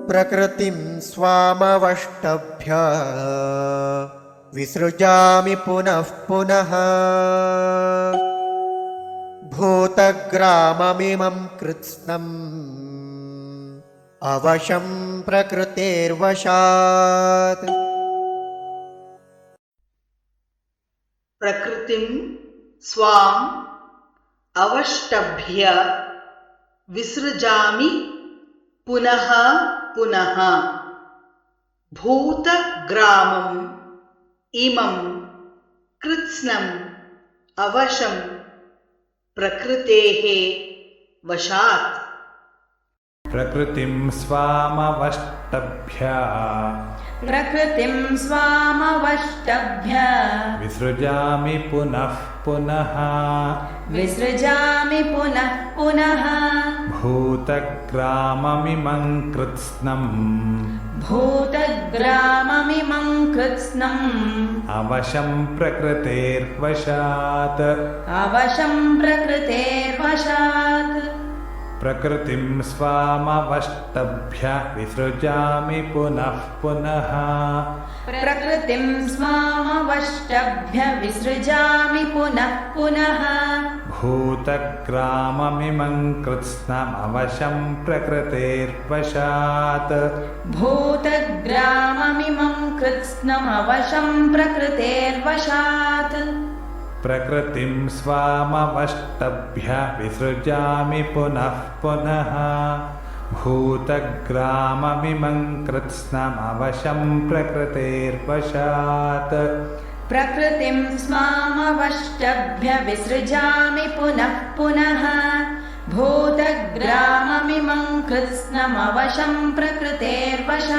प्रकृतिं स्वामवष्टभ्य विसृजामि पुनः पुनः भूतग्राममिमं कृत्स्नम् अवशं प्रकृतेर्वशात्। प्रकृतिं स्वाम् अवष्टभ्य विसृजामि पुनः पुनः भूतग्रामम् इमं कृत्स्नम् अवशं प्रकृतेः वशात्। प्रकृतिं स्वामवष्टभ्य विसृजामि पुनः पुनः भूतग्राममिमं कृत्स्नम् अवशं प्रकृतेर्वशात्। प्रकृतिं स्वामवष्टभ्य विसृजामि पुनः पुनः भूतग्राममिमं कृत्स्नम् अवशं प्रकृतेर्वशात्। प्रकृतिं स्वामवष्टभ्य विसृजामि पुनः भूतग्राममिमं कृत्स्नम् अवशं प्रकृतेर्वशात्। प्रकृतिं स्वामवष्टभ्य विसृजामि पुनः पुनः भूतग्राममिमं कृत्स्नम् अवशं प्रकृतेर्वशात्।